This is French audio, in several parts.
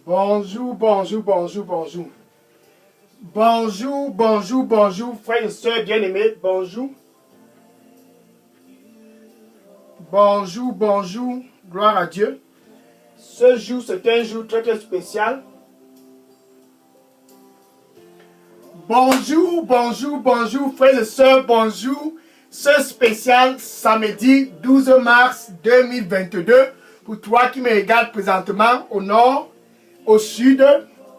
Bonjour, bonjour, bonjour, bonjour. Bonjour, bonjour, bonjour, frères et sœurs bien-aimés, bonjour. Bonjour, bonjour, gloire à Dieu. Ce jour, c'est un jour très, très spécial. Bonjour, bonjour, bonjour, frères et sœurs, bonjour. Ce spécial samedi 12 mars 2022, pour toi qui me regardes présentement au nord, au sud,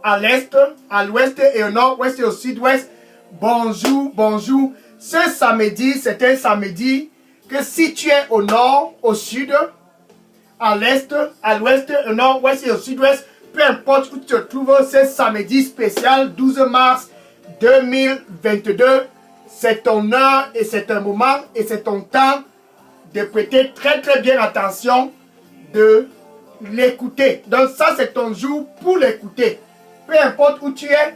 à l'est, à l'ouest et au nord-ouest et au sud-ouest. Bonjour, bonjour. Ce samedi, c'est un samedi que si tu es au nord, au sud, à l'est, à l'ouest, au nord-ouest et au sud-ouest, peu importe où tu te trouves, ce samedi spécial 12 mars 2022, c'est ton heure et c'est un moment et c'est ton temps de prêter très très bien attention, de l'écouter. Donc ça, c'est ton jour pour l'écouter. Peu importe où tu es,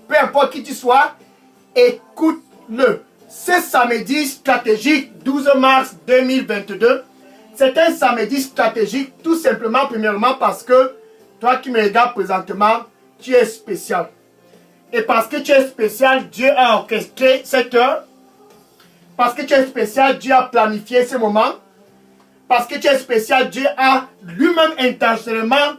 peu importe qui tu sois, écoute-le. Ce samedi stratégique 12 mars 2022, c'est un samedi stratégique tout simplement, premièrement, parce que toi qui me regardes présentement, tu es spécial. Et parce que tu es spécial, Dieu a orchestré cette heure. Parce que tu es spécial, Dieu a planifié ce moment. Parce que tu es spécial, Dieu a lui-même intentionnellement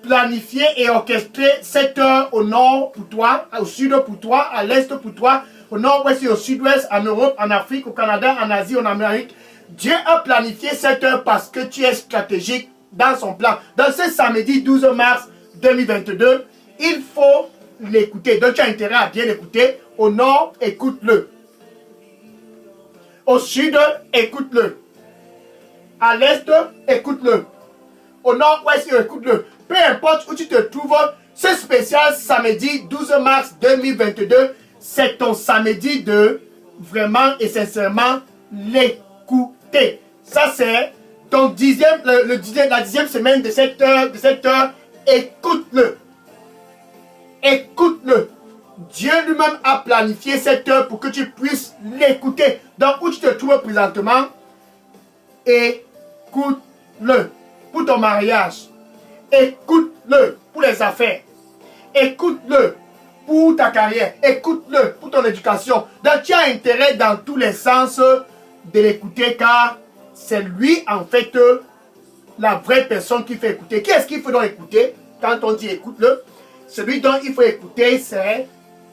planifié et orchestré cette heure au nord pour toi, au sud pour toi, à l'est pour toi, au nord-ouest et au sud-ouest, en Europe, en Afrique, au Canada, en Asie, en Amérique. Dieu a planifié cette heure parce que tu es stratégique dans son plan. Dans ce samedi 12 mars 2022, il faut l'écouter. Donc tu as intérêt à bien l'écouter. Au nord, écoute-le. Au sud, écoute-le. À l'est, écoute-le. Au nord-ouest, écoute-le. Peu importe où tu te trouves, ce spécial samedi 12 mars 2022, c'est ton samedi de vraiment et sincèrement l'écouter. Ça, c'est ton la 10e semaine de cette heure. Écoute-le. Écoute-le. Dieu lui-même a planifié cette heure pour que tu puisses l'écouter. Donc, où tu te trouves présentement, écoute-le pour ton mariage. Écoute-le pour les affaires. Écoute-le pour ta carrière. Écoute-le pour ton éducation. Donc, tu as intérêt dans tous les sens de l'écouter car c'est lui, en fait, la vraie personne qui fait écouter. Qui est-ce qu'il faut donc écouter quand on dit écoute-le? Celui dont il faut écouter, c'est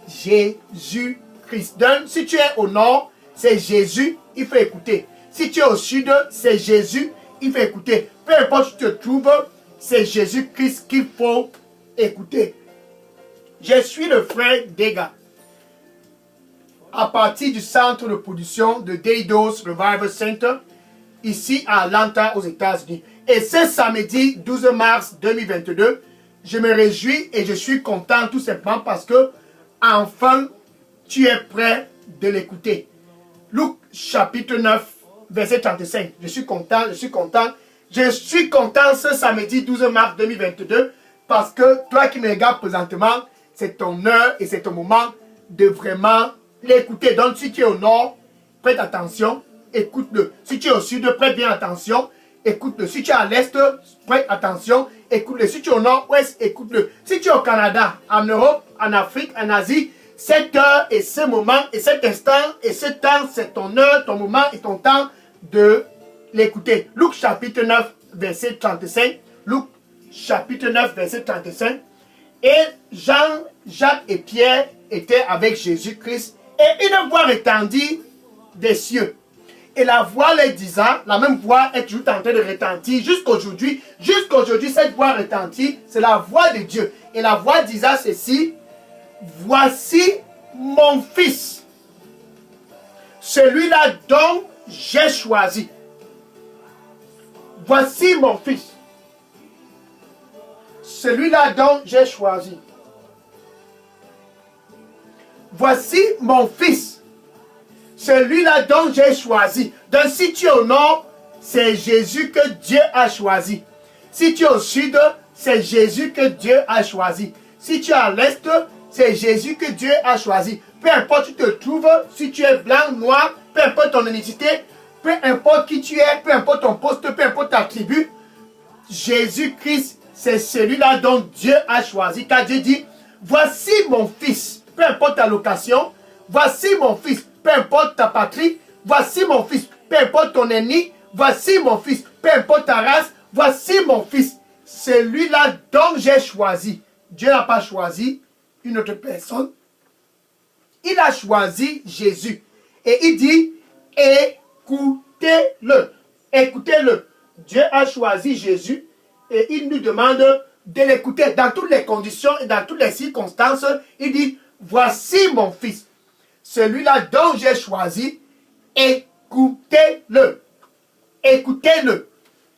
Jésus-Christ. Donc, si tu es au nord, c'est Jésus, il faut écouter. Si tu es au sud, c'est Jésus, il faut écouter. Peu importe où tu te trouves, c'est Jésus-Christ qu'il faut écouter. Je suis le frère Dega. À partir du centre de production de Daily Dose Revival Center, ici à Atlanta, aux États-Unis. Et ce samedi 12 mars 2022, je me réjouis et je suis content tout simplement parce que, enfin, tu es prêt de l'écouter. Luc chapitre 9, verset 35. Je suis content. Je suis content ce samedi 12 mars 2022 parce que toi qui me regardes présentement, c'est ton heure et c'est ton moment de vraiment l'écouter. Donc si tu es au nord, prête attention, écoute-le. Si tu es au sud, prête bien attention, écoute-le. Si tu es à l'est, prête attention, écoute-le. Si tu es au nord-ouest, écoute-le. Si tu es au Canada, en Europe, en Afrique, en Asie, cette heure et ce moment et cet instant et ce temps, c'est ton heure, ton moment et ton temps de l'écouter. Luc chapitre 9, verset 35. Luc chapitre 9, verset 35. Et Jean, Jacques et Pierre étaient avec Jésus-Christ et une voix retendit des cieux. Et la voix leur disant, la même voix est toujours en train de retentir jusqu'aujourd'hui. Jusqu'aujourd'hui, cette voix retentit, c'est la voix de Dieu. Et la voix disant ceci: voici mon fils, celui-là dont j'ai choisi. Voici mon fils, celui-là dont j'ai choisi. Voici mon fils, celui-là dont j'ai choisi. Donc si tu es au nord, c'est Jésus que Dieu a choisi. Si tu es au sud, c'est Jésus que Dieu a choisi. Si tu es à l'est, c'est Jésus que Dieu a choisi. Peu importe où tu te trouves, si tu es blanc, noir, peu importe ton ethnicité, peu importe qui tu es, peu importe ton poste, peu importe ta tribu, Jésus-Christ, c'est celui-là dont Dieu a choisi. Car Dieu dit, voici mon fils, peu importe ta location, voici mon fils, peu importe ta patrie, voici mon fils, peu importe ton ennemi, voici mon fils, peu importe ta race, voici mon fils, celui-là dont j'ai choisi. Dieu n'a pas choisi une autre personne. Il a choisi Jésus. Et il dit, écoutez-le. Écoutez-le. Dieu a choisi Jésus et il nous demande de l'écouter dans toutes les conditions et dans toutes les circonstances. Il dit, voici mon fils, celui-là dont j'ai choisi, écoutez-le. Écoutez-le.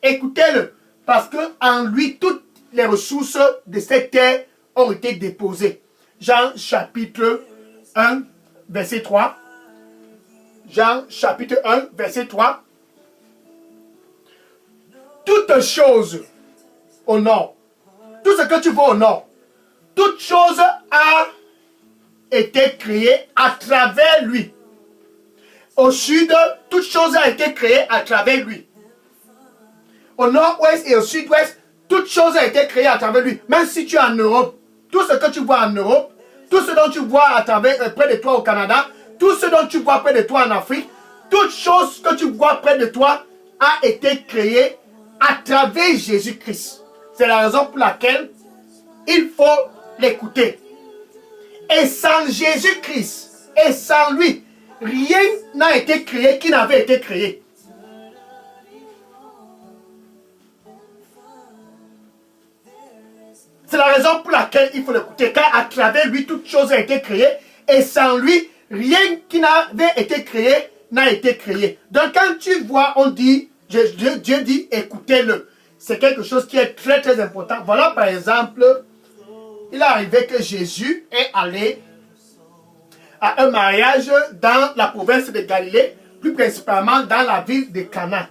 Écoutez-le. Parce qu'en lui, toutes les ressources de cette terre ont été déposées. Jean chapitre 1, verset 3. Jean chapitre 1, verset 3. Toute chose au nord, tout ce que tu vois au nord, toute chose a été créée à travers lui. Au sud, toute chose a été créée à travers lui. Au nord-ouest et au sud-ouest, toute chose a été créée à travers lui. Même si tu es en Europe, tout ce que tu vois en Europe, tout ce dont tu vois à travers, près de toi au Canada, tout ce dont tu vois près de toi en Afrique, toute chose que tu vois près de toi a été créée à travers Jésus-Christ. C'est la raison pour laquelle il faut l'écouter. Et sans Jésus-Christ, et sans lui, rien n'a été créé qui n'avait été créé. C'est la raison pour laquelle il faut l'écouter, car à travers lui, toute chose a été créée, et sans lui, rien qui n'avait été créé n'a été créé. Donc quand tu vois, on dit, Dieu dit, écoutez-le. C'est quelque chose qui est très très important. Voilà par exemple, il est arrivé que Jésus est allé à un mariage dans la province de Galilée, plus principalement dans la ville de Cana.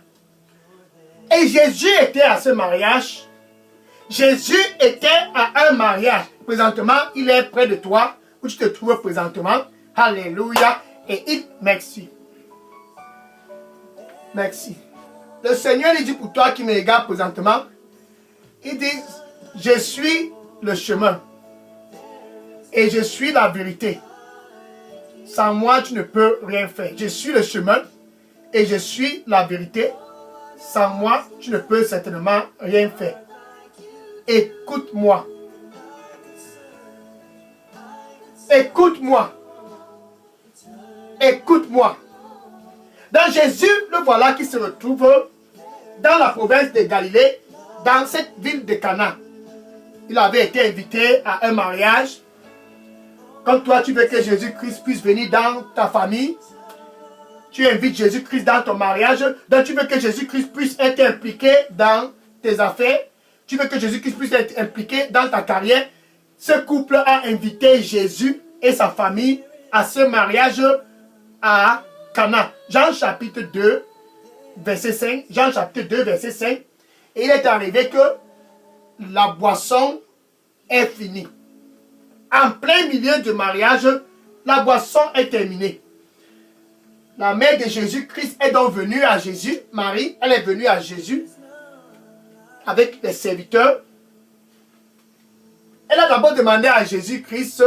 Et Jésus était à ce mariage. Jésus était à un mariage. Présentement, il est près de toi, où tu te trouves présentement. Alléluia. Et il, merci. Merci. Le Seigneur, il dit pour toi qui me regarde présentement, il dit, je suis le chemin. Et je suis la vérité. Sans moi, tu ne peux rien faire. Je suis le chemin et je suis la vérité. Sans moi, tu ne peux certainement rien faire. Écoute-moi. Écoute-moi. Écoute-moi. Dans Jésus, le voilà qui se retrouve dans la province de Galilée, dans cette ville de Cana. Il avait été invité à un mariage. Comme toi, tu veux que Jésus-Christ puisse venir dans ta famille, tu invites Jésus-Christ dans ton mariage, donc tu veux que Jésus-Christ puisse être impliqué dans tes affaires, tu veux que Jésus-Christ puisse être impliqué dans ta carrière. Ce couple a invité Jésus et sa famille à ce mariage à Cana. Jean chapitre 2, verset 5. Jean chapitre 2, verset 5. Et il est arrivé que la boisson est finie. En plein milieu du mariage, la boisson est terminée. La mère de Jésus-Christ est donc venue à Jésus. Marie, elle est venue à Jésus avec les serviteurs. Elle a d'abord demandé à Jésus-Christ,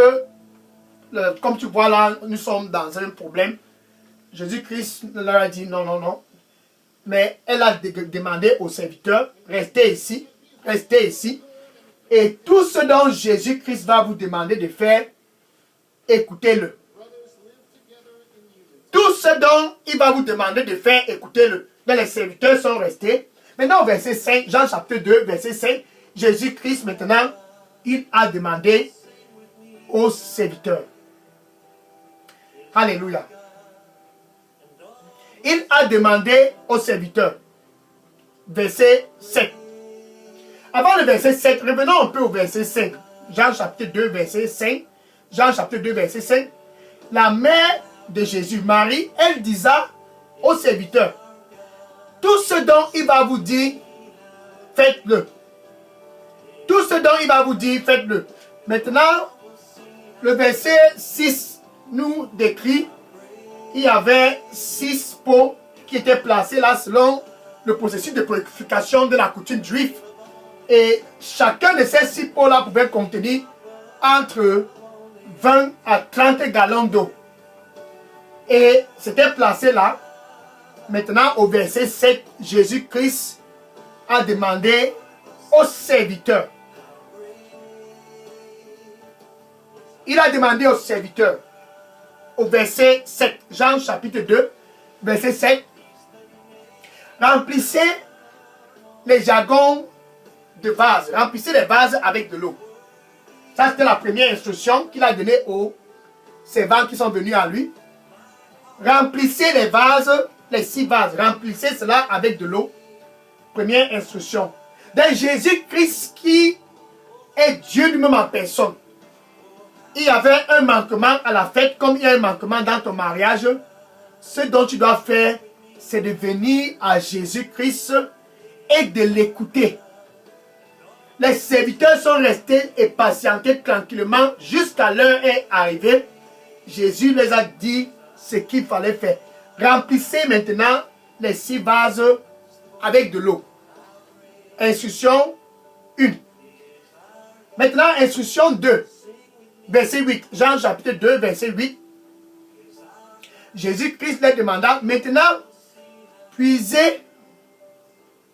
comme tu vois là, nous sommes dans un problème. Jésus-Christ leur a dit non, non, non. Mais elle a demandé aux serviteurs, restez ici, restez ici. Et tout ce dont Jésus-Christ va vous demander de faire, écoutez-le. Tout ce dont il va vous demander de faire, écoutez-le. Mais les serviteurs sont restés. Maintenant, au verset 5, Jean chapitre 2, verset 5, Jésus-Christ, maintenant, il a demandé aux serviteurs. Alléluia. Il a demandé aux serviteurs. Verset 7. Avant le verset 7, revenons un peu au verset 5. Jean chapitre 2, verset 5. Jean chapitre 2, verset 5. La mère de Jésus, Marie, elle disait aux serviteurs, tout ce dont il va vous dire, faites-le. Tout ce dont il va vous dire, faites-le. Maintenant, le verset 6 nous décrit, il y avait 6 pots qui étaient placés là selon le processus de purification de la coutume juive. Et chacun de ces 6 pots-là pouvait contenir entre 20 à 30 gallons d'eau. Et c'était placé là. Maintenant, au verset 7, Jésus-Christ a demandé aux serviteurs. Il a demandé aux serviteurs, au verset 7, Jean chapitre 2, verset 7, remplissez les jargons de vase, remplissez les vases avec de l'eau. Ça, c'était la première instruction qu'il a donnée aux servants qui sont venus à lui. Remplissez les vases, les 6 vases, remplissez cela avec de l'eau. Première instruction. Donc Jésus-Christ qui est Dieu lui-même en personne. Il y avait un manquement à la fête, comme il y a un manquement dans ton mariage. Ce dont tu dois faire, c'est de venir à Jésus-Christ et de l'écouter. Les serviteurs sont restés et patientés tranquillement jusqu'à l'heure est arrivée. Jésus les a dit ce qu'il fallait faire. Remplissez maintenant les 6 vases avec de l'eau. Instruction 1. Maintenant, instruction 2. Verset 8. Jean chapitre 2, verset 8. Jésus-Christ leur demanda, maintenant, puisez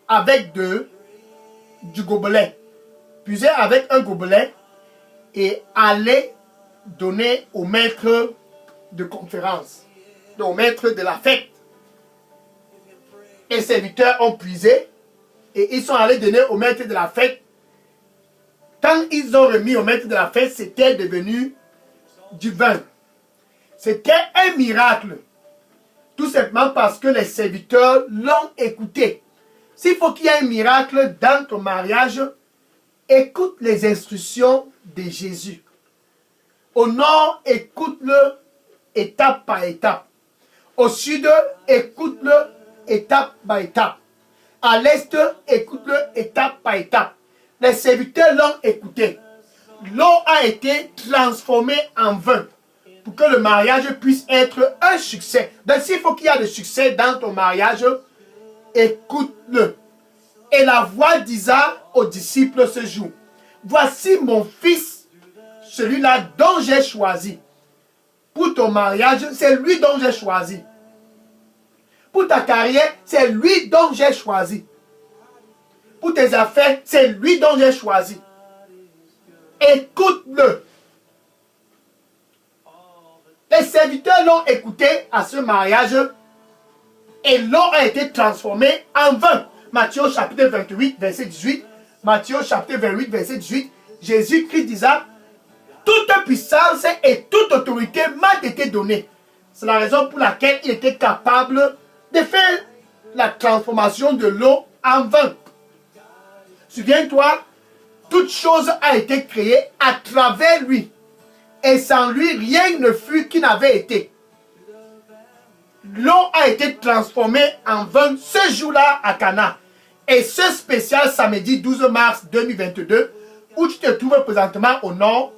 avec du gobelet. Puisez avec un gobelet et allez donner au maître de conférence, au maître de la fête. Les serviteurs ont puisé et ils sont allés donner au maître de la fête. Quand ils ont remis au maître de la fête, c'était devenu du vin. C'était un miracle. Tout simplement parce que les serviteurs l'ont écouté. S'il faut qu'il y ait un miracle dans ton mariage, écoute les instructions de Jésus. Au nord, écoute-le étape par étape. Au sud, écoute-le étape par étape. À l'est, écoute-le étape par étape. Les serviteurs l'ont écouté. L'eau a été transformée en vin pour que le mariage puisse être un succès. Donc s'il faut qu'il y ait de succès dans ton mariage, écoute-le. Et la voix d'Isaac aux disciples ce jour. Voici mon fils, celui-là dont j'ai choisi. Pour ton mariage, c'est lui dont j'ai choisi. Pour ta carrière, c'est lui dont j'ai choisi. Pour tes affaires, c'est lui dont j'ai choisi. Écoute-le. Les serviteurs l'ont écouté à ce mariage et l'eau a été transformée en vin. Matthieu chapitre 28, verset 18. Matthieu chapitre 28, verset 18. Jésus-Christ disait, toute puissance et toute autorité m'a été donnée. C'est la raison pour laquelle il était capable de faire la transformation de l'eau en vin. Souviens-toi, toute chose a été créée à travers lui. Et sans lui, rien ne fut qui n'avait été. L'eau a été transformée en vin ce jour-là à Cana. Et ce spécial samedi 12 mars 2022, où tu te trouves présentement au nord,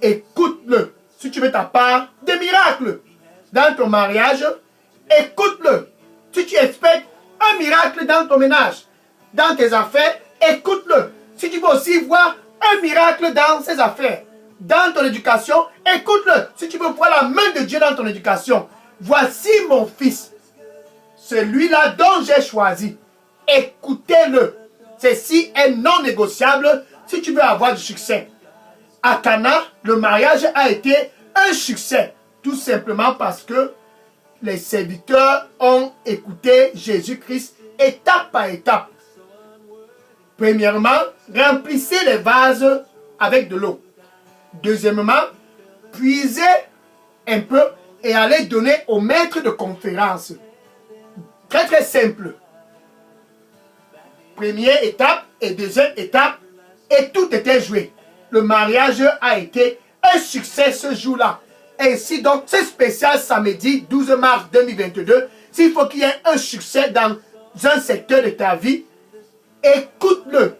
écoute-le. Si tu veux ta part de miracles dans ton mariage, écoute-le. Si tu expectes un miracle dans ton ménage, dans tes affaires, écoute-le. Si tu veux aussi voir un miracle dans ses affaires, dans ton éducation, écoute-le. Si tu veux voir la main de Dieu dans ton éducation, voici mon fils, celui-là dont j'ai choisi. Écoutez-le. Ceci est non négociable si tu veux avoir du succès. À Cana, le mariage a été un succès, tout simplement parce que les serviteurs ont écouté Jésus-Christ étape par étape. Premièrement, remplissez les vases avec de l'eau. Deuxièmement, puisez un peu et allez donner au maître de conférence. Très très simple. Première étape et deuxième étape, et tout était joué. Le mariage a été un succès ce jour-là. Ainsi donc, c'est spécial samedi 12 mars 2022. S'il faut qu'il y ait un succès dans un secteur de ta vie, écoute-le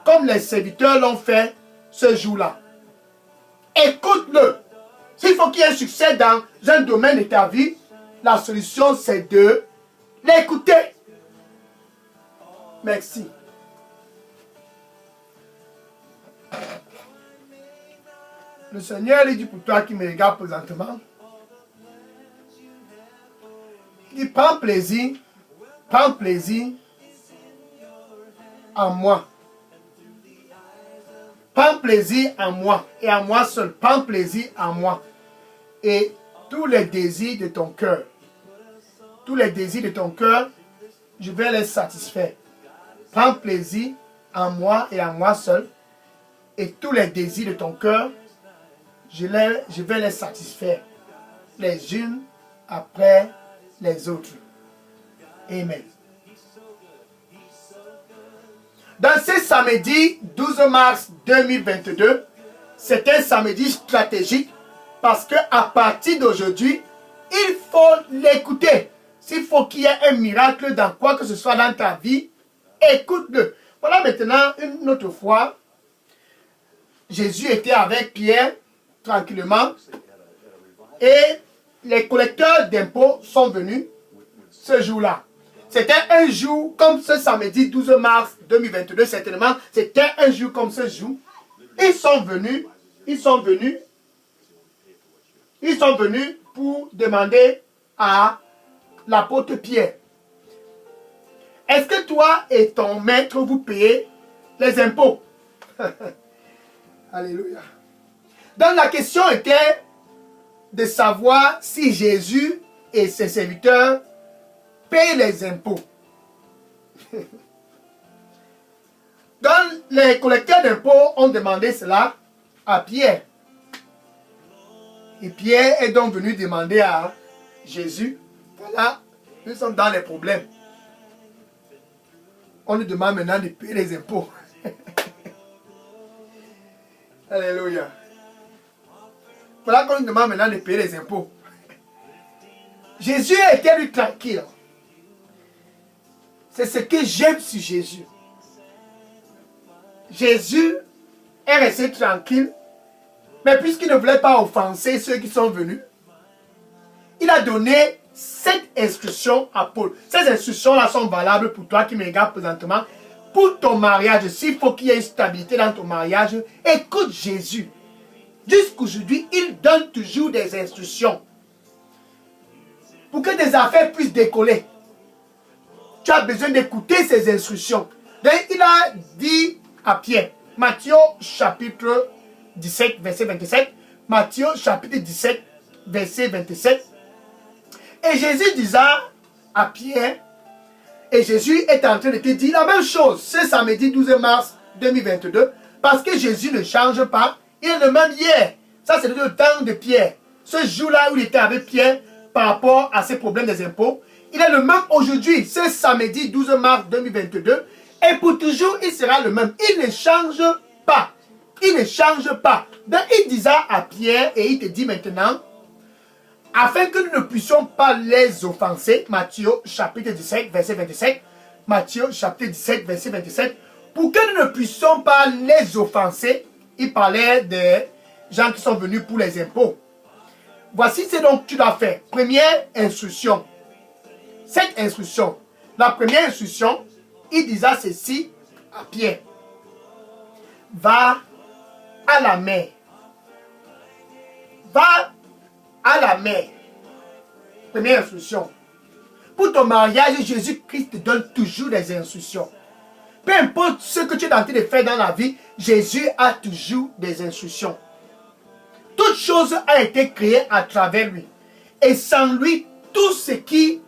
comme les serviteurs l'ont fait ce jour-là. Écoute-le. S'il faut qu'il y ait un succès dans un domaine de ta vie, la solution c'est de l'écouter. Merci. Le Seigneur, il dit pour toi qui me regarde présentement, il dit prends plaisir en moi. Prends plaisir en moi et en moi seul. Prends plaisir en moi. Et tous les désirs de ton cœur, je vais les satisfaire. Prends plaisir en moi et en moi seul. Et tous les désirs de ton cœur, je vais les satisfaire. Les unes après les autres. Amen. Dans ce samedi 12 mars 2022, c'est un samedi stratégique parce qu'à partir d'aujourd'hui, il faut l'écouter. S'il faut qu'il y ait un miracle dans quoi que ce soit dans ta vie, écoute-le. Voilà maintenant une autre fois, Jésus était avec Pierre tranquillement et les collecteurs d'impôts sont venus ce jour-là. C'était un jour comme ce samedi 12 mars 2022, certainement, c'était un jour comme ce jour. Ils sont venus pour demander à l'apôtre Pierre, est-ce que toi et ton maître, vous payez les impôts? Alléluia. Donc la question était de savoir si Jésus et ses serviteurs payent les impôts. Donc les collecteurs d'impôts ont demandé cela à Pierre. Et Pierre est donc venu demander à Jésus, voilà, nous sommes dans les problèmes. On nous demande maintenant de payer les impôts. Alléluia. Voilà qu'on nous demande maintenant de payer les impôts. Jésus était lui tranquille. C'est ce que j'aime sur Jésus. Jésus est resté tranquille, mais puisqu'il ne voulait pas offenser ceux qui sont venus, il a donné 7 instructions à Paul. Ces instructions-là sont valables pour toi qui me regardes présentement. Pour ton mariage, s'il faut qu'il y ait une stabilité dans ton mariage, écoute Jésus. Jusqu'aujourd'hui, il donne toujours des instructions pour que tes affaires puissent décoller. Tu as besoin d'écouter ces instructions. Donc, il a dit à Pierre, Matthieu chapitre 17, verset 27, Matthieu chapitre 17, verset 27, et Jésus disait à Pierre, et Jésus est en train de te dire la même chose, ce samedi 12 mars 2022, parce que Jésus ne change pas, il est le même hier. Ça, c'est le temps de Pierre. Ce jour-là où il était avec Pierre par rapport à ses problèmes des impôts, il est le même aujourd'hui, ce samedi 12 mars 2022, et pour toujours, il sera le même. Il ne change pas. Il ne change pas. Donc, il disait à Pierre, et il te dit maintenant, afin que nous ne puissions pas les offenser, Matthieu chapitre 17, verset 27, Matthieu chapitre 17, verset 27, pour que nous ne puissions pas les offenser, il parlait des gens qui sont venus pour les impôts. Voici ce dont tu dois faire. Première instruction. Cette instruction. La première instruction, il disait ceci à Pierre. Va à la mer. Va à la mer. Première instruction. Pour ton mariage, Jésus-Christ te donne toujours des instructions. Peu importe ce que tu es en train de faire dans la vie, Jésus a toujours des instructions. Toute chose a été créée à travers lui. Et sans lui, tout ce qui...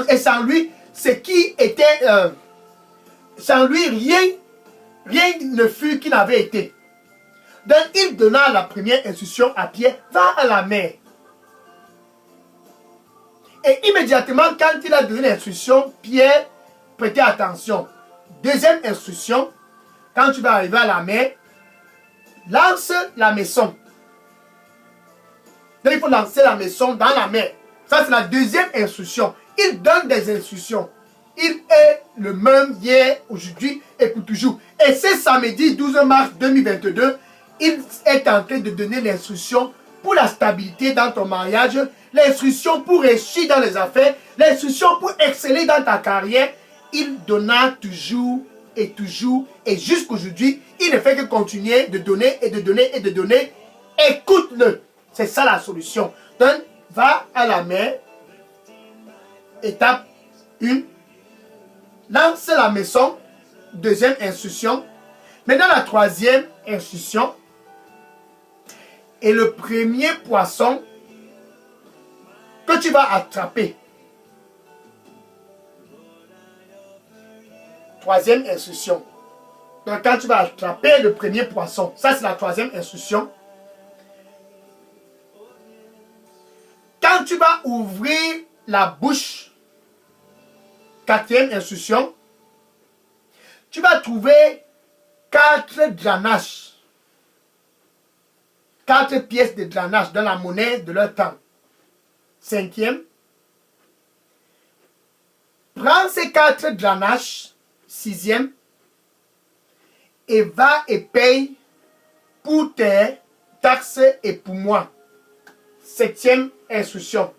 Et sans lui, ce qui était... sans lui, rien ne fut qui n'avait été. Donc, il donna la première instruction à Pierre, va à la mer. Et immédiatement, quand il a donné l'instruction, Pierre prêtait attention. Deuxième instruction, quand tu vas arriver à la mer, lance la maison. Donc, il faut lancer la maison dans la mer. Ça, c'est la deuxième instruction. Il donne des instructions. Il est le même hier, aujourd'hui et pour toujours. Et ce samedi 12 mars 2022, il est en train de donner l'instruction pour la stabilité dans ton mariage, l'instruction pour réussir dans les affaires, l'instruction pour exceller dans ta carrière. Il donna toujours et jusqu'aujourd'hui, il ne fait que continuer de donner et de donner et de donner Écoute-le. C'est ça la solution. Donc, va à la mer. Étape 1. Lance la maison. Deuxième instruction. Maintenant, la troisième instruction. Et le premier poisson que tu vas attraper. Troisième instruction. Donc, quand tu vas attraper le premier poisson, ça c'est la troisième instruction. Quand tu vas ouvrir la bouche, quatrième instruction, tu vas trouver 4 dranages. 4 pièces de dranage dans la monnaie de leur temps. Cinquième, prends ces 4 dranages. Sixième, et va et paye pour tes taxes et pour moi. Septième instruction.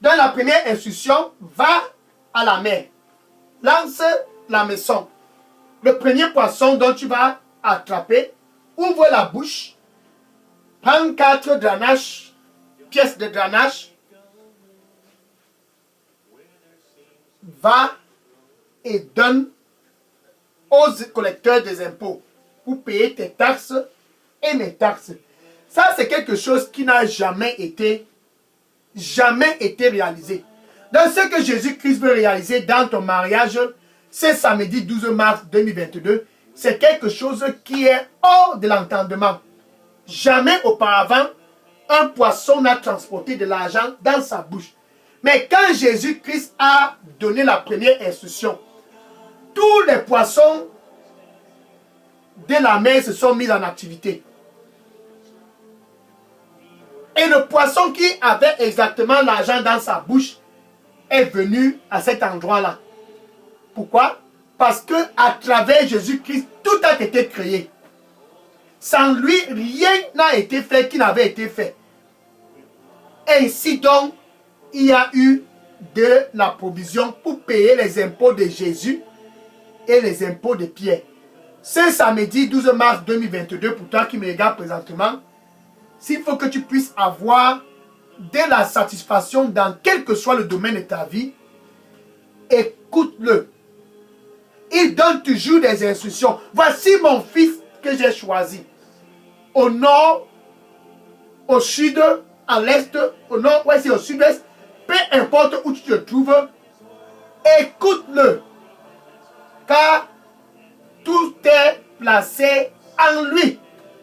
Dans la première instruction, va à la mer. Lance la maison. Le premier poisson dont tu vas attraper, ouvre la bouche. Prends 4 dranages, pièces de dranage. Va et donne aux collecteurs des impôts pour payer tes taxes et mes taxes. Ça, c'est quelque chose qui n'a jamais été réalisé. Donc, ce que Jésus-Christ veut réaliser dans ton mariage, c'est samedi 12 mars 2022, c'est quelque chose qui est hors de l'entendement. Jamais auparavant, un poisson n'a transporté de l'argent dans sa bouche. Mais quand Jésus-Christ a donné la première instruction, tous les poissons de la mer se sont mis en activité. Et le poisson qui avait exactement l'argent dans sa bouche est venu à cet endroit-là. Pourquoi? Parce que à travers Jésus-Christ, tout a été créé. Sans lui, rien n'a été fait qui n'avait été fait. Ainsi donc, il y a eu de la provision pour payer les impôts de Jésus et les impôts de Pierre. Ce samedi 12 mars 2022, pour toi qui me regardes présentement, s'il faut que tu puisses avoir de la satisfaction dans quel que soit le domaine de ta vie, écoute-le. Il donne toujours des instructions. Voici mon fils que j'ai choisi. Au nord, au sud, à l'est, au nord-ouest et au sud-est, peu importe où tu te trouves, écoute-le. Car tout est placé en lui.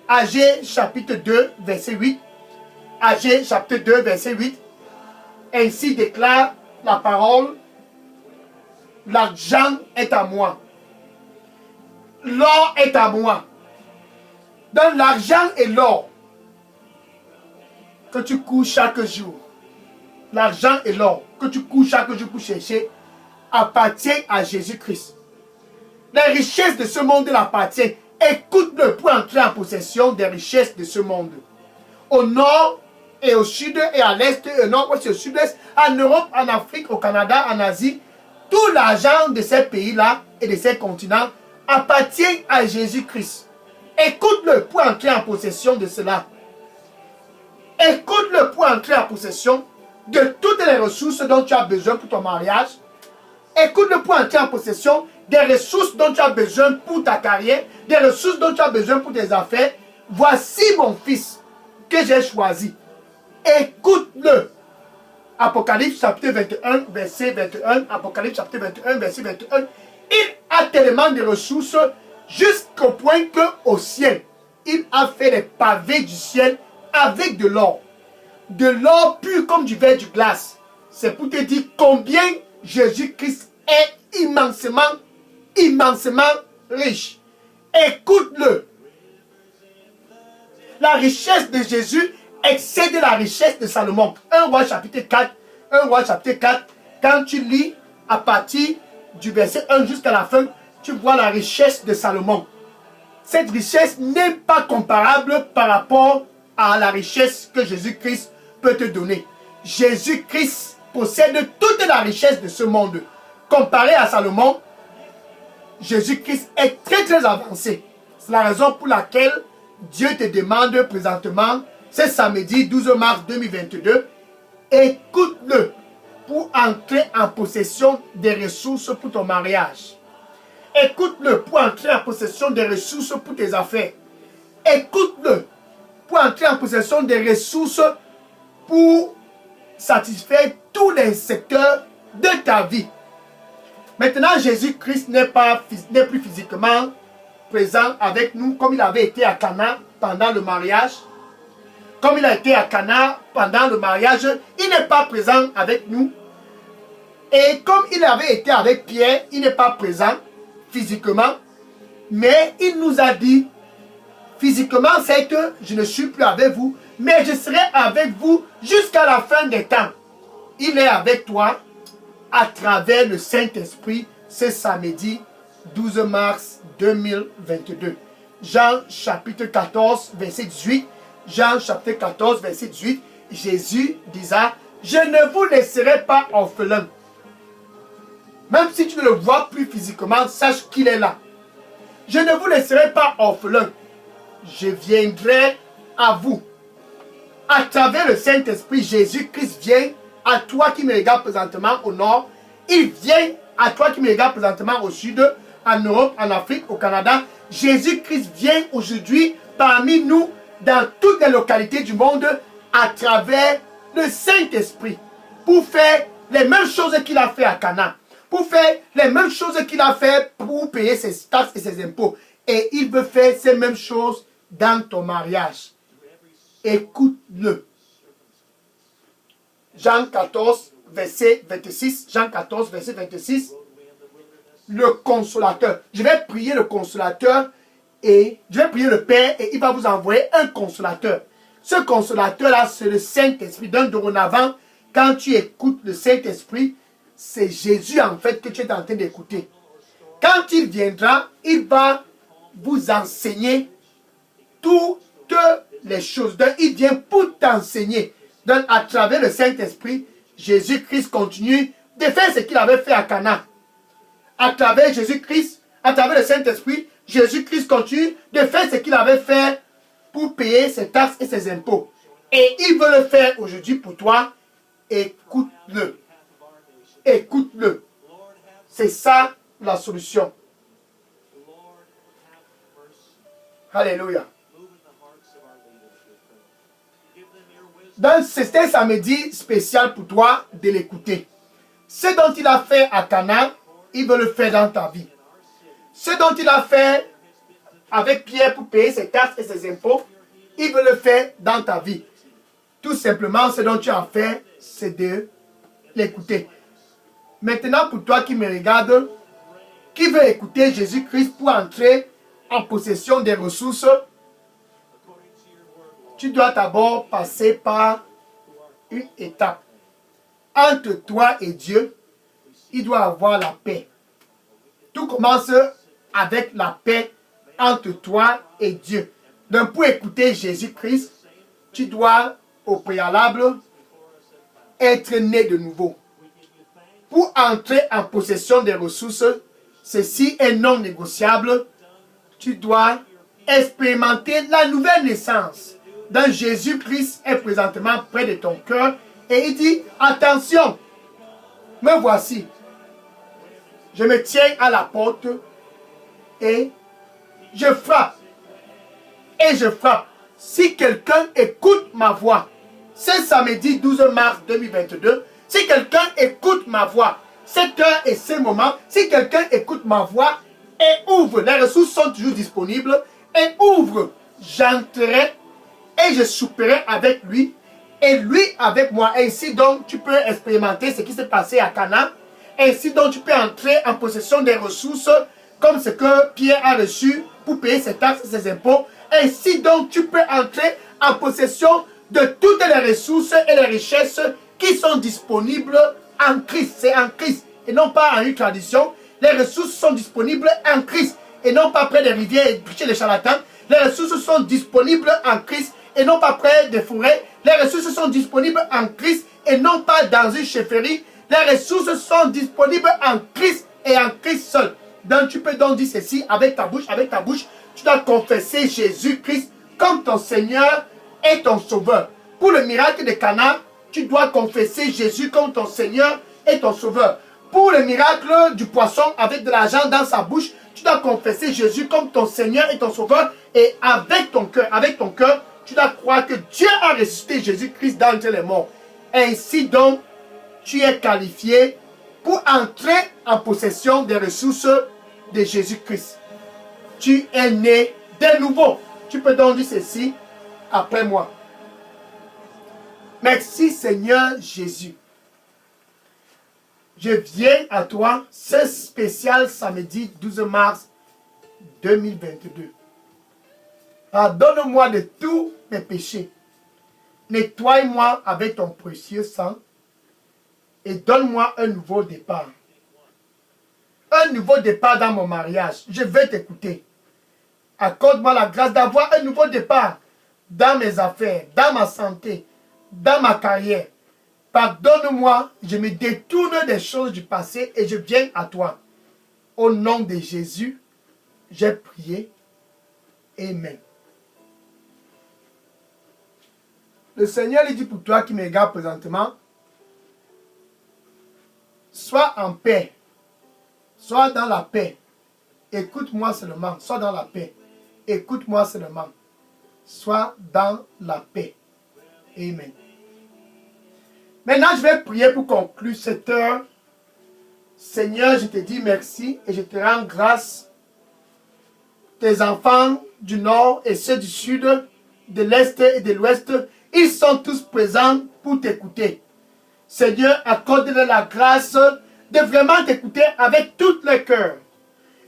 Agé chapitre 2, verset 8. Agé chapitre 2, verset 8. Ainsi déclare la parole. L'argent est à moi. L'or est à moi. Dans l'argent et l'or que tu cours chaque jour, l'argent et l'or que tu cours chaque jour pour chercher, appartient à Jésus-Christ. Les richesses de ce monde l'appartiennent. Écoute-le pour entrer en possession des richesses de ce monde. Au nord et au sud et à l'est et au nord-ouest et au sud-est, en Europe, en Afrique, au Canada, en Asie, tout l'argent de ces pays-là et de ces continents appartient à Jésus-Christ. Écoute-le pour entrer en possession de cela. Écoute-le pour entrer en possession de toutes les ressources dont tu as besoin pour ton mariage. Écoute-le pour entrer en possession des ressources dont tu as besoin pour ta carrière, des ressources dont tu as besoin pour tes affaires. Voici mon fils que j'ai choisi. Écoute-le. Apocalypse chapitre 21, verset 21. Apocalypse chapitre 21, verset 21. Il a tellement de ressources jusqu'au point qu'au ciel, il a fait les pavés du ciel avec de l'or. De l'or pur comme du verre de glace. C'est pour te dire combien Jésus-Christ est immensément riche. Écoute-le. La richesse de Jésus excède la richesse de Salomon. 1 Roi chapitre 4. 1 Roi chapitre 4. Quand tu lis à partir du verset 1 jusqu'à la fin, tu vois la richesse de Salomon. Cette richesse n'est pas comparable par rapport à la richesse que Jésus-Christ peut te donner. Jésus-Christ possède toute la richesse de ce monde. Comparé à Salomon, Jésus-Christ est très avancé. C'est la raison pour laquelle Dieu te demande présentement, c'est samedi 12 mars 2022, écoute-le pour entrer en possession des ressources pour ton mariage. Écoute-le pour entrer en possession des ressources pour tes affaires. Écoute-le pour entrer en possession des ressources pour satisfaire tous les secteurs de ta vie. Maintenant, Jésus-Christ n'est plus physiquement présent avec nous comme il avait été à Cana pendant le mariage. Comme il a été à Cana pendant le mariage, il n'est pas présent avec nous. Et comme il avait été avec Pierre, il n'est pas présent physiquement. Mais il nous a dit, physiquement, c'est que je ne suis plus avec vous, mais je serai avec vous jusqu'à la fin des temps. Il est avec toi à travers le Saint-Esprit ce samedi 12 mars 2022. Jean chapitre 14, verset 18. Jean chapitre 14, verset 18. Jésus disait, je ne vous laisserai pas orphelins. Même si tu ne le vois plus physiquement, sache qu'il est là. Je ne vous laisserai pas orphelins. Je viendrai à vous. À travers le Saint-Esprit, Jésus-Christ vient à toi qui me regarde présentement au nord. Il vient à toi qui me regarde présentement au sud, en Europe, en Afrique, au Canada. Jésus-Christ vient aujourd'hui parmi nous dans toutes les localités du monde à travers le Saint-Esprit pour faire les mêmes choses qu'il a fait à Cana, pour faire les mêmes choses qu'il a fait pour payer ses taxes et ses impôts. Et il veut faire ces mêmes choses dans ton mariage. Écoute-le. Jean 14, verset 26. Jean 14, verset 26. Le consolateur. Je vais prier le consolateur et je vais prier le Père et il va vous envoyer un consolateur. Ce consolateur-là, c'est le Saint-Esprit. Donc, dorénavant, quand tu écoutes le Saint-Esprit, c'est Jésus en fait que tu es en train d'écouter. Quand il viendra, il va vous enseigner toutes les choses. Donc, il vient pour t'enseigner. Donc, à travers le Saint-Esprit, Jésus-Christ continue de faire ce qu'il avait fait à Cana. À travers Jésus-Christ, à travers le Saint-Esprit, Jésus-Christ continue de faire ce qu'il avait fait pour payer ses taxes et ses impôts. Et il veut le faire aujourd'hui pour toi. Écoute-le. Écoute-le. C'est ça la solution. Alléluia. Donc, c'est un samedi spécial pour toi de l'écouter. Ce dont il a fait à Cana, il veut le faire dans ta vie. Ce dont il a fait avec Pierre pour payer ses taxes et ses impôts, il veut le faire dans ta vie. Tout simplement, ce dont tu as fait, c'est de l'écouter. Maintenant, pour toi qui me regarde, qui veut écouter Jésus-Christ pour entrer en possession des ressources, tu dois d'abord passer par une étape. Entre toi et Dieu, il doit avoir la paix. Tout commence avec la paix entre toi et Dieu. Donc pour écouter Jésus-Christ, tu dois au préalable être né de nouveau. Pour entrer en possession des ressources, ceci est non négociable. Tu dois expérimenter la nouvelle naissance. Donc Jésus-Christ est présentement près de ton cœur et il dit, attention, me voici. Je me tiens à la porte et je frappe. Et je frappe. Si quelqu'un écoute ma voix, c'est samedi 12 mars 2022, si quelqu'un écoute ma voix, cette heure et ce moment, si quelqu'un écoute ma voix et ouvre, les ressources sont toujours disponibles, et ouvre, j'entrerai et je souperai avec lui et lui avec moi. Ainsi donc tu peux expérimenter ce qui s'est passé à Cana. Ainsi donc tu peux entrer en possession des ressources comme ce que Pierre a reçu pour payer ses taxes et ses impôts. Ainsi donc tu peux entrer en possession de toutes les ressources et les richesses qui sont disponibles en Christ. C'est en Christ et non pas en une tradition. Les ressources sont disponibles en Christ et non pas près des rivières et chez les charlatans. Les ressources sont disponibles en Christ et non pas près des forêts. Les ressources sont disponibles en Christ et non pas dans une chefferie. Les ressources sont disponibles en Christ et en Christ seul. Donc tu peux donc dire ceci avec ta bouche, tu dois confesser Jésus-Christ comme ton Seigneur et ton Sauveur. Pour le miracle de Cana, tu dois confesser Jésus comme ton Seigneur et ton Sauveur. Pour le miracle du poisson avec de l'argent dans sa bouche, tu dois confesser Jésus comme ton Seigneur et ton Sauveur. Et avec ton cœur, tu dois croire que Dieu a ressuscité Jésus-Christ d'entre les morts. Ainsi donc, tu es qualifié pour entrer en possession des ressources de Jésus-Christ. Tu es né de nouveau. Tu peux donc dire ceci après moi. Merci Seigneur Jésus. Je viens à toi ce spécial samedi 12 mars 2022. Pardonne-moi de tous mes péchés. Nettoie-moi avec ton précieux sang et donne-moi un nouveau départ. Un nouveau départ dans mon mariage. Je vais t'écouter. Accorde-moi la grâce d'avoir un nouveau départ dans mes affaires, dans ma santé, dans ma carrière. Pardonne-moi, je me détourne des choses du passé et je viens à toi. Au nom de Jésus, j'ai prié. Amen. Le Seigneur lui dit pour toi qui me regarde présentement, sois en paix, sois dans la paix. Écoute-moi seulement, sois dans la paix. Écoute-moi seulement, sois dans la paix. Amen. Maintenant, je vais prier pour conclure cette heure. Seigneur, je te dis merci et je te rends grâce. Tes enfants du nord et ceux du sud, de l'est et de l'ouest, ils sont tous présents pour t'écouter. Seigneur, accorde-leur la grâce de vraiment t'écouter avec tout leur cœur.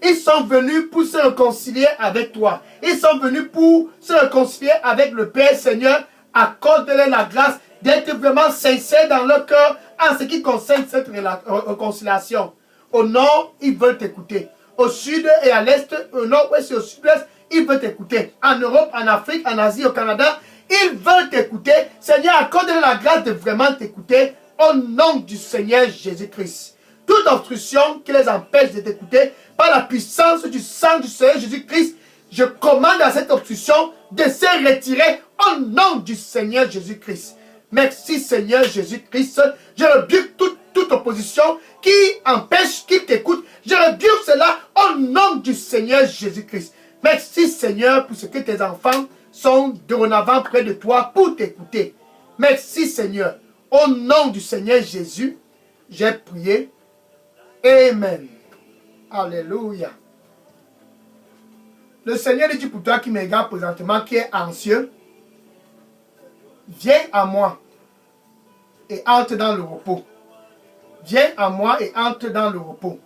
Ils sont venus pour se réconcilier avec toi. Ils sont venus pour se réconcilier avec le Père. Seigneur, accorde-leur la grâce d'être vraiment sincères dans leur cœur en ce qui concerne cette réconciliation. Au nord, ils veulent t'écouter. Au sud et à l'est, au nord-ouest et au sud-ouest, ils veulent t'écouter. En Europe, en Afrique, en Asie, au Canada, ils veulent t'écouter. Seigneur, accorde-leur la grâce de vraiment t'écouter au nom du Seigneur Jésus-Christ. Toute obstruction qui les empêche de t'écouter, par la puissance du sang du Seigneur Jésus-Christ, je commande à cette obstruction de se retirer au nom du Seigneur Jésus-Christ. Merci Seigneur Jésus-Christ. Je rebuke toute opposition qui empêche qu'ils t'écoutent. Je rebuke cela au nom du Seigneur Jésus-Christ. Merci Seigneur pour ce que tes enfants sont dorénavant près de toi pour t'écouter. Merci Seigneur. Au nom du Seigneur Jésus, j'ai prié. Amen. Alléluia. Le Seigneur dit pour toi qui me regarde présentement, qui est anxieux, viens à moi et entre dans le repos. Viens à moi et entre dans le repos.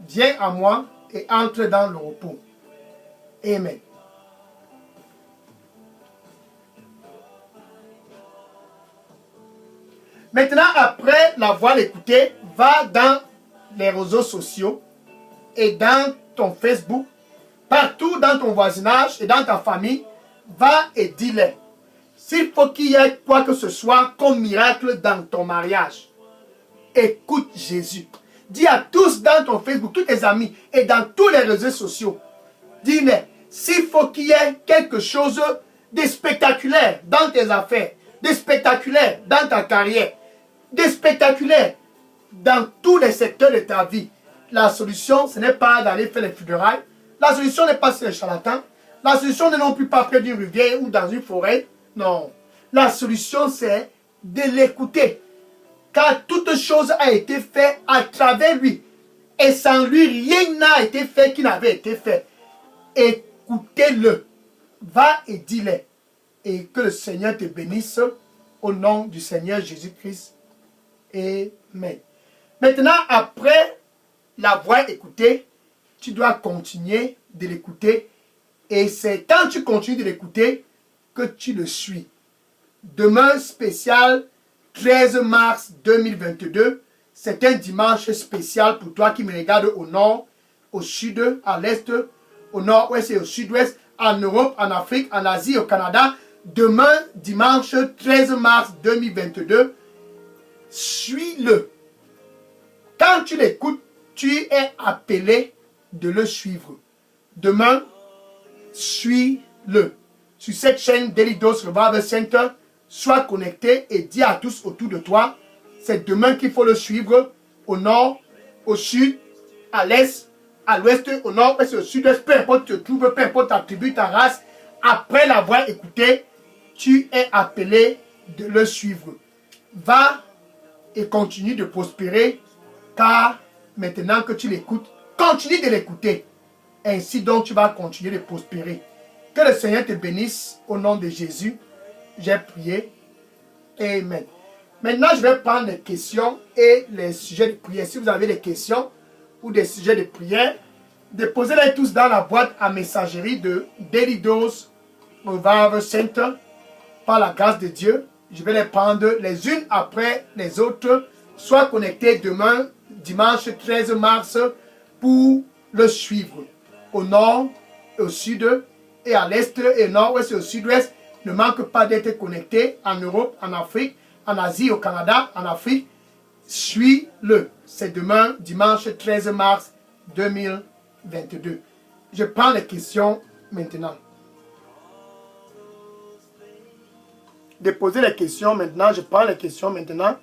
Viens à moi et entre dans le repos. Amen. Maintenant, après l'avoir écouté, va dans les réseaux sociaux et dans ton Facebook, partout dans ton voisinage et dans ta famille, va et dis-les. S'il faut qu'il y ait quoi que ce soit comme miracle dans ton mariage, écoute Jésus. Dis à tous dans ton Facebook, tous tes amis et dans tous les réseaux sociaux, dis-les, s'il faut qu'il y ait quelque chose de spectaculaire dans tes affaires, de spectaculaire dans ta carrière, de spectaculaire dans tous les secteurs de ta vie, la solution, ce n'est pas d'aller faire les funérailles. La solution n'est pas sur les charlatans. La solution n'est non plus pas près d'une rivière ou dans une forêt. Non. La solution, c'est de l'écouter. Car toute chose a été faite à travers lui. Et sans lui, rien n'a été fait qui n'avait été fait. Écoutez-le. Va et dis-le. Et que le Seigneur te bénisse au nom du Seigneur Jésus-Christ. Amen. Maintenant, après l'avoir écouté, tu dois continuer de l'écouter. Et c'est quand tu continues de l'écouter que tu le suis. Demain spécial, 13 mars 2022, c'est un dimanche spécial pour toi qui me regarde au nord, au sud, à l'est, au nord-ouest et au sud-ouest, en Europe, en Afrique, en Asie, au Canada. Demain, dimanche 13 mars 2022, suis-le. Quand tu l'écoutes, tu es appelé de le suivre. Demain, suis-le. Sur cette chaîne Daily-Dose Revival Center, sois connecté et dis à tous autour de toi, c'est demain qu'il faut le suivre, au nord, au sud, à l'est, à l'ouest, au nord, au sud-est, peu importe où tu te trouves, peu importe ta tribu, ta race, après l'avoir écouté, tu es appelé de le suivre. Va et continue de prospérer, car maintenant que tu l'écoutes, continue de l'écouter. Ainsi donc, tu vas continuer de prospérer. Que le Seigneur te bénisse au nom de Jésus. J'ai prié. Amen. Maintenant, je vais prendre les questions et les sujets de prière. Si vous avez des questions ou des sujets de prière, déposez-les tous dans la boîte à messagerie de Daily Dose Revival Center. Par la grâce de Dieu, je vais les prendre les unes après les autres. Sois connecté demain, dimanche 13 mars, pour le suivre. Au nord, au sud, et à l'est, et au nord-ouest, et au sud-ouest. Ne manque pas d'être connecté en Europe, en Afrique, en Asie, au Canada, en Afrique. Suis-le. C'est demain, dimanche 13 mars 2022. Je prends les questions maintenant. Déposez les questions maintenant. Je prends les questions maintenant.